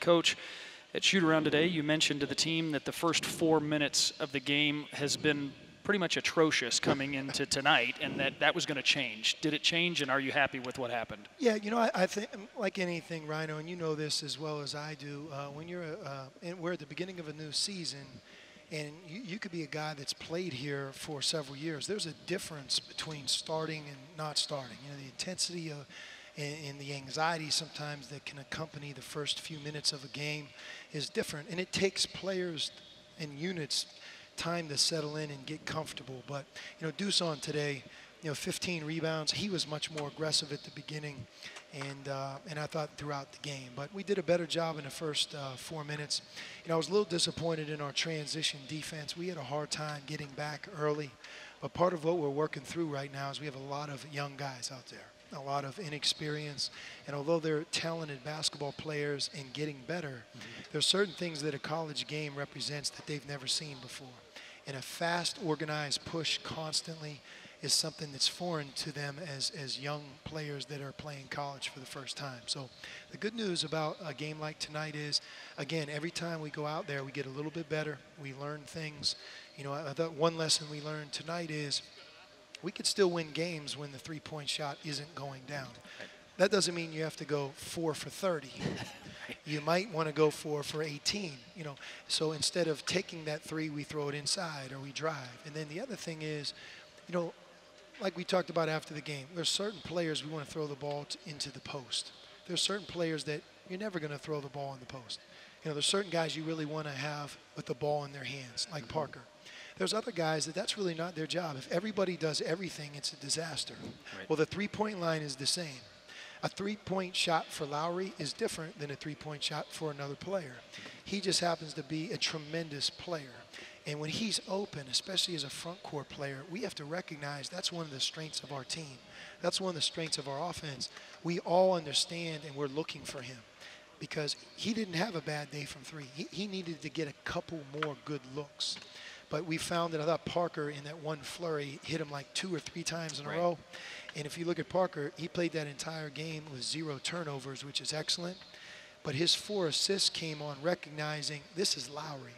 Coach, at shoot-around today, you mentioned to the team that the first 4 minutes of the game has been pretty much atrocious coming into tonight, and that was going to change. Did it change, and are you happy with what happened? Yeah, I think like anything, Rhino, and you know this as well as I do, when you're and we're at the beginning of a new season, and you could be a guy that's played here for several years. There's a difference between starting and not starting. The intensity and the anxiety sometimes that can accompany the first few minutes of a game is different, and it takes players and units time to settle in and get comfortable. But Deuce on today, 15 rebounds. He was much more aggressive at the beginning, and I thought throughout the game. But we did a better job in the first 4 minutes. I was a little disappointed in our transition defense. We had a hard time getting back early, but part of what we're working through right now is we have a lot of young guys out there, a lot of inexperience, and although they're talented basketball players and getting better, there's certain things that a college game represents that they've never seen before. And a fast, organized push constantly is something that's foreign to them as young players that are playing college for the first time. So the good news about a game like tonight is, again, every time we go out there, we get a little bit better. We learn things. I thought one lesson we learned tonight is we could still win games when the three-point shot isn't going down. That doesn't mean you have to go 4 for 30. You might want to go 4 for 18, So instead of taking that three, we throw it inside or we drive. And then the other thing is, like we talked about after the game, there's certain players we want to throw the ball into the post. There's certain players that you're never going to throw the ball in the post. There's certain guys you really want to have with the ball in their hands, like Parker. There's other guys that's really not their job. If everybody does everything, it's a disaster. Right. Well, the three-point line is the same. A three-point shot for Lowry is different than a three-point shot for another player. He just happens to be a tremendous player. And when he's open, especially as a front court player, we have to recognize that's one of the strengths of our team. That's one of the strengths of our offense. We all understand and we're looking for him because he didn't have a bad day from three. He needed to get a couple more good looks. But we found that I thought Parker in that one flurry hit him like 2 or 3 times in a row. And if you look at Parker, he played that entire game with 0 turnovers, which is excellent. But his 4 assists came on recognizing this is Lowry.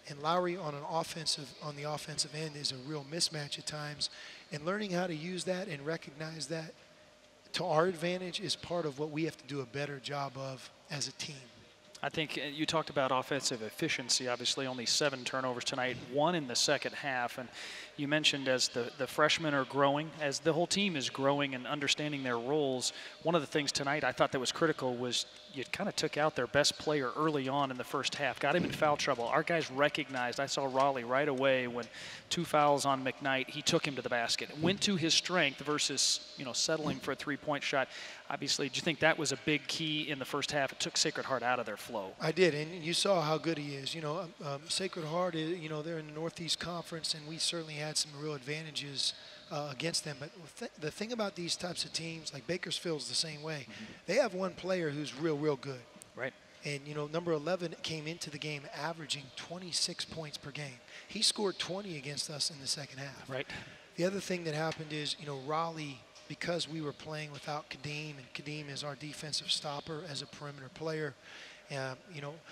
And Lowry on the offensive end is a real mismatch at times. And learning how to use that and recognize that to our advantage is part of what we have to do a better job of as a team. I think you talked about offensive efficiency, obviously only 7 turnovers tonight, 1 in the second half. And you mentioned as the freshmen are growing, as the whole team is growing and understanding their roles, one of the things tonight I thought that was critical was you kind of took out their best player early on in the first half, got him in foul trouble. Our guys recognized, I saw Raleigh right away when 2 fouls on McKnight, he took him to the basket, went to his strength versus, settling for a 3-point shot. Obviously, do you think that was a big key in the first half? It took Sacred Heart out of their flow. I did, and you saw how good he is. Sacred Heart, they're in the Northeast Conference, and we certainly had some real advantages against them. But the thing about these types of teams, like Bakersfield's the same way, they have one player who's real good. Right. And, number 11 came into the game averaging 26 points per game. He scored 20 against us in the second half. Right. The other thing that happened is, Raleigh, because we were playing without Kadeem, and Kadeem is our defensive stopper as a perimeter player,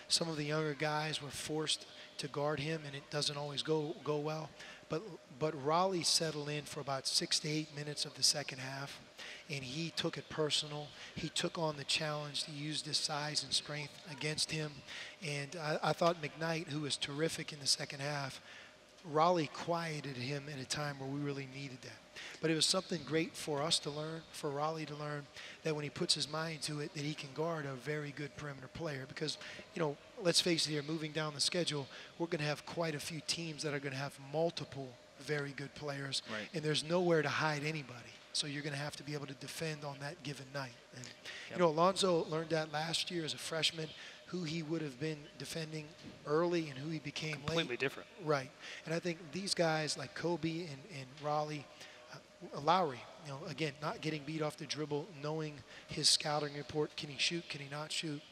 some of the younger guys were forced to guard him, and it doesn't always go well. But Raleigh settled in for about 6 to 8 minutes of the second half, and he took it personal. He took on the challenge. He used his size and strength against him. And I thought McKnight, who was terrific in the second half, Raleigh quieted him at a time where we really needed that. But it was something great for us to learn, for Raleigh to learn, that when he puts his mind to it, that he can guard a very good perimeter player. Because, let's face it here, moving down the schedule, we're going to have quite a few teams that are going to have multiple very good players. Right. And there's nowhere to hide anybody. So you're going to have to be able to defend on that given night. And, Alonzo learned that last year as a freshman, who he would have been defending early and who he became completely late. Different. Right. And I think these guys like Kobe and Raleigh, Lowry, again, not getting beat off the dribble, knowing his scouting report, can he shoot, can he not shoot?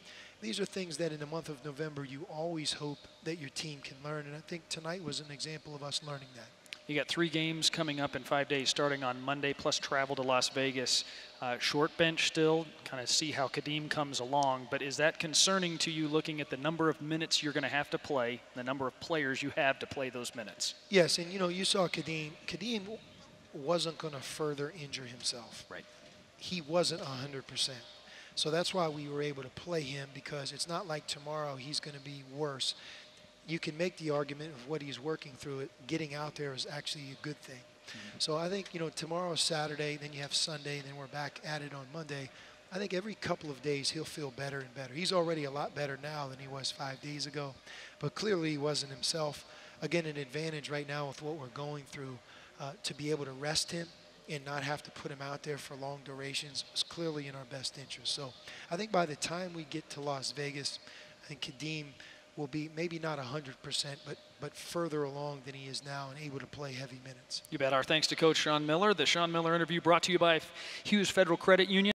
These are things that in the month of November you always hope that your team can learn. And I think tonight was an example of us learning that. You got 3 games coming up in 5 days, starting on Monday, plus travel to Las Vegas. Short bench still, kind of see how Kadeem comes along. But is that concerning to you, looking at the number of minutes you're going to have to play, the number of players you have to play those minutes? Yes, and you saw Kadeem. Kadeem wasn't going to further injure himself. Right. He wasn't 100%. So that's why we were able to play him, because it's not like tomorrow he's going to be worse. You can make the argument of what he's working through. Getting out there is actually a good thing. So I think, tomorrow is Saturday, then you have Sunday, and then we're back at it on Monday. I think every couple of days he'll feel better and better. He's already a lot better now than he was 5 days ago, but clearly he wasn't himself. Again, an advantage right now with what we're going through, to be able to rest him and not have to put him out there for long durations is clearly in our best interest. So I think by the time we get to Las Vegas, I think Kadeem will be maybe not 100%, but further along than he is now and able to play heavy minutes. You bet. Our thanks to Coach Sean Miller. The Sean Miller interview brought to you by Hughes Federal Credit Union.